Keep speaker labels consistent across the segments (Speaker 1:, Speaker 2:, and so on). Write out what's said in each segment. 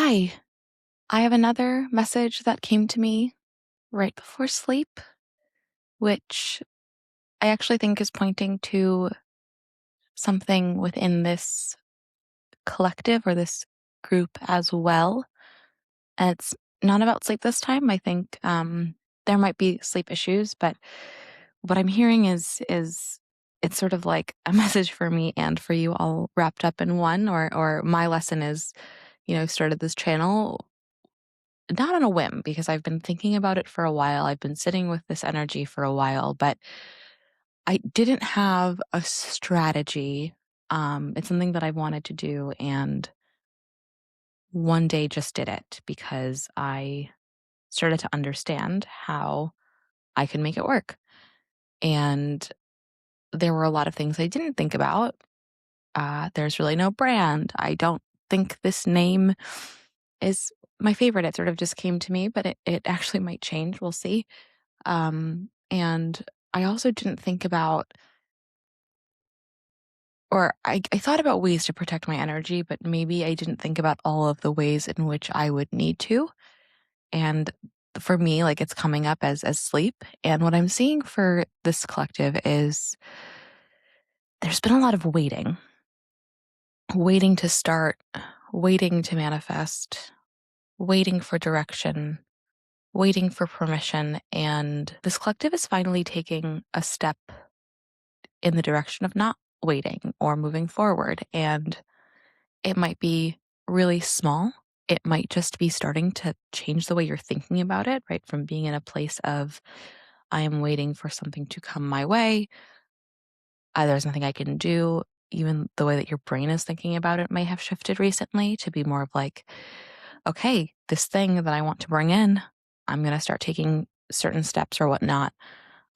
Speaker 1: Hi, I have another message that came to me right before sleep, which I actually think is pointing to something within this collective or this group as well. And it's not about sleep this time. I think there might be sleep issues, but what I'm hearing is it's sort of like a message for me and for you all wrapped up in one. Or my lesson is, started this channel not on a whim because I've been thinking about it for a while. I've been sitting with this energy for a while, but I didn't have a strategy. It's something that I wanted to do, and one day just did it because I started to understand how I could make it work. And there were a lot of things I didn't think about. There's really no brand. I don't think this name is my favorite. It sort of just came to me, but it actually might change. We'll see. And I also didn't think about, or I thought about ways to protect my energy, but maybe I didn't think about all of the ways in which I would need to. And for me, like it's coming up as sleep. And what I'm seeing for this collective is there's been a lot of waiting to start, waiting to manifest, waiting for direction, waiting for permission. And this collective is finally taking a step in the direction of not waiting or moving forward. And it might be really small. It might just be starting to change the way you're thinking about it, right? From being in a place of, I am waiting for something to come my way. There's nothing I can do. Even the way that your brain is thinking about it may have shifted recently to be more of like, okay, this thing that I want to bring in, I'm going to start taking certain steps or whatnot.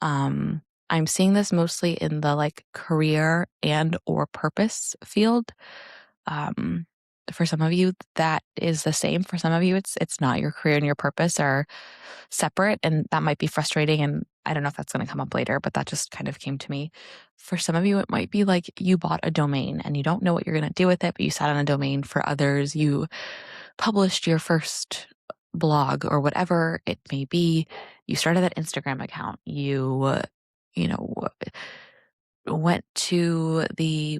Speaker 1: I'm seeing this mostly in the like career and or purpose field. Um, for some of you, that is the same. For some of you, it's not. Your career and your purpose are separate, and that might be frustrating. And I don't know if that's going to come up later, but that just kind of came to me. For some of you, it might be like you bought a domain and you don't know what you're going to do with it, but you sat on a domain. For others, you published your first blog or whatever it may be. You started that Instagram account. You know, went to the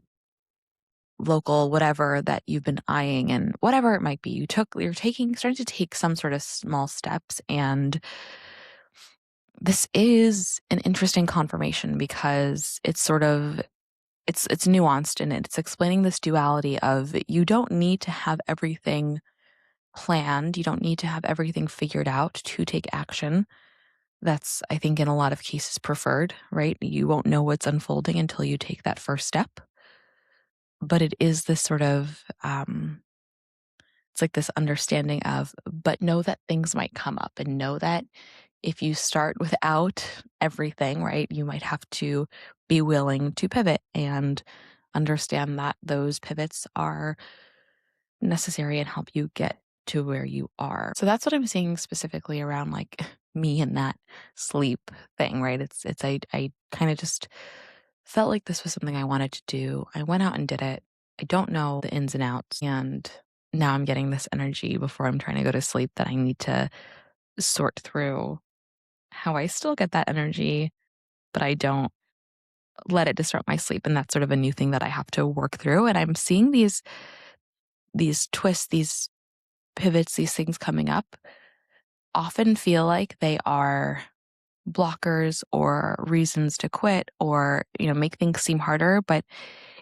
Speaker 1: local whatever that you've been eyeing and whatever it might be. Starting to take some sort of small steps. And this is an interesting confirmation because it's nuanced in it. It's explaining this duality of you don't need to have everything planned. You don't need to have everything figured out to take action. That's, I think, in a lot of cases preferred, right? You won't know what's unfolding until you take that first step. But it is this sort of, it's like this understanding of, but know that things might come up and know that if you start without everything, right, you might have to be willing to pivot and understand that those pivots are necessary and help you get to where you are. So that's what I'm seeing specifically around like me and that sleep thing, right? I kind of just felt like this was something I wanted to do. I went out and did it. I don't know the ins and outs, and now I'm getting this energy before I'm trying to go to sleep that I need to sort through how I still get that energy, but I don't let it disrupt my sleep. And that's sort of a new thing that I have to work through. And I'm seeing these twists, these pivots, these things coming up often feel like they are blockers or reasons to quit or, make things seem harder. But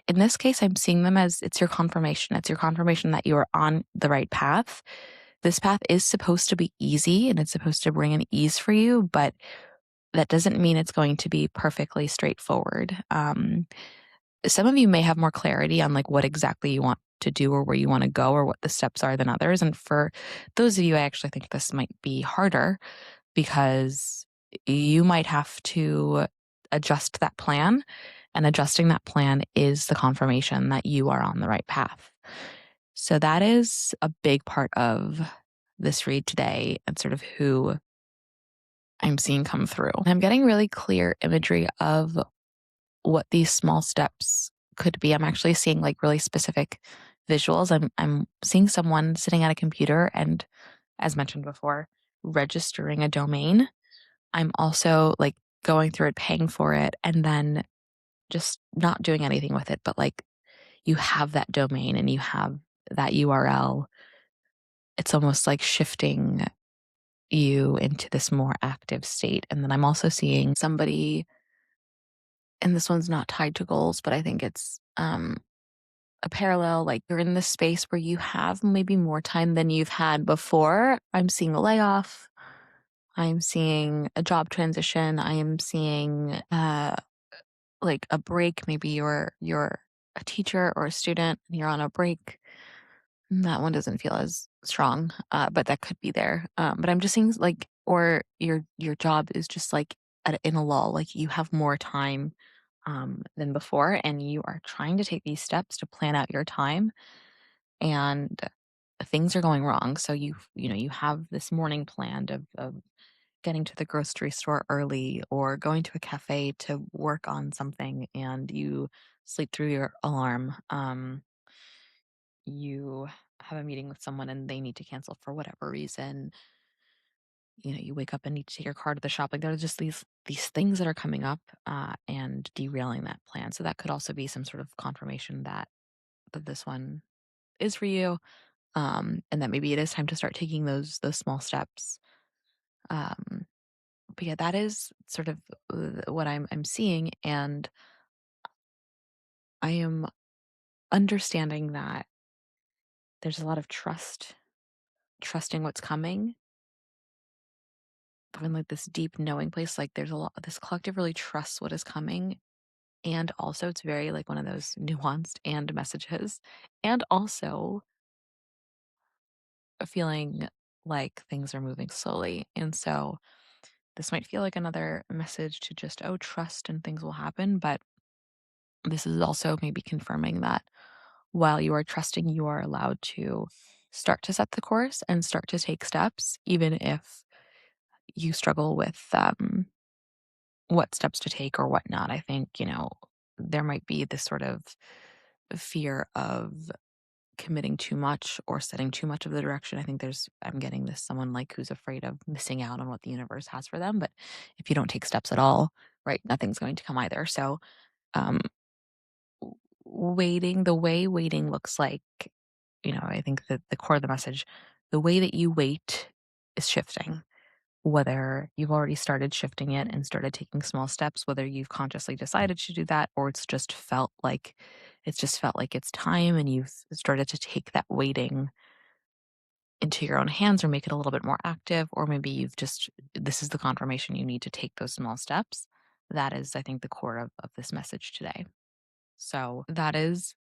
Speaker 1: in this case, I'm seeing them as it's your confirmation. It's your confirmation that you are on the right path. This path is supposed to be easy and it's supposed to bring an ease for you, but that doesn't mean it's going to be perfectly straightforward. Some of you may have more clarity on like what exactly you want to do or where you want to go or what the steps are than others. And for those of you, I actually think this might be harder because you might have to adjust that plan. And adjusting that plan is the confirmation that you are on the right path. So that is a big part of this read today and sort of who I'm seeing come through. And I'm getting really clear imagery of what these small steps could be. I'm actually seeing like really specific visuals. I'm seeing someone sitting at a computer and, as mentioned before, registering a domain. I'm also, like, going through it, paying for it, and then just not doing anything with it, but, like, you have that domain and you have that URL. It's almost like shifting you into this more active state, and then I'm also seeing somebody, and this one's not tied to goals, but I think it's, a parallel, like, you're in this space where you have maybe more time than you've had before. I'm seeing a layoff. I'm seeing a job transition. I am seeing, like, a break. Maybe you're a teacher or a student and you're on a break. That one doesn't feel as strong, but that could be there. But I'm just seeing, like, or your job is just, like, in a lull, like, you have more time, than before, and you are trying to take these steps to plan out your time, and things are going wrong. So you have this morning planned of getting to the grocery store early or going to a cafe to work on something, and you sleep through your alarm. You have a meeting with someone and they need to cancel for whatever reason. You wake up and need to take your car to the shop. Like, there are just these things that are coming up, and derailing that plan. So that could also be some sort of confirmation that this one is for you, and that maybe it is time to start taking those small steps. Um, but yeah, that is sort of, what I'm seeing, and I am understanding that there's a lot of trusting what's coming, but in, like, this deep knowing place. Like, there's a lot, this collective really trusts what is coming, and also it's very, like, one of those nuanced and messages, and also a feeling like things are moving slowly. And so this might feel like another message to just, oh, trust and things will happen. But this is also maybe confirming that while you are trusting, you are allowed to start to set the course and start to take steps, even if you struggle with, what steps to take or whatnot. I think, there might be this sort of fear of committing too much or setting too much of the direction. I think I'm getting this someone, like, who's afraid of missing out on what the universe has for them. But if you don't take steps at all, right, nothing's going to come either. So, um, waiting, the way waiting looks like, I think that the core of the message, the way that you wait is shifting. Whether you've already started shifting it and started taking small steps, whether you've consciously decided to do that, or it's just felt like it's time and you've started to take that waiting into your own hands or make it a little bit more active, or maybe this is the confirmation you need to take those small steps. That is, I think, the core of this message today. So that is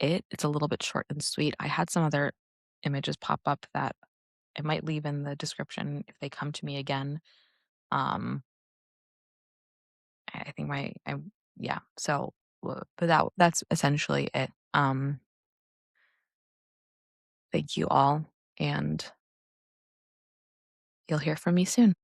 Speaker 1: it. It's a little bit short and sweet. I had some other images pop up that I might leave in the description if they come to me again. Um, I think yeah. So, but that's essentially it. Thank you all, and you'll hear from me soon.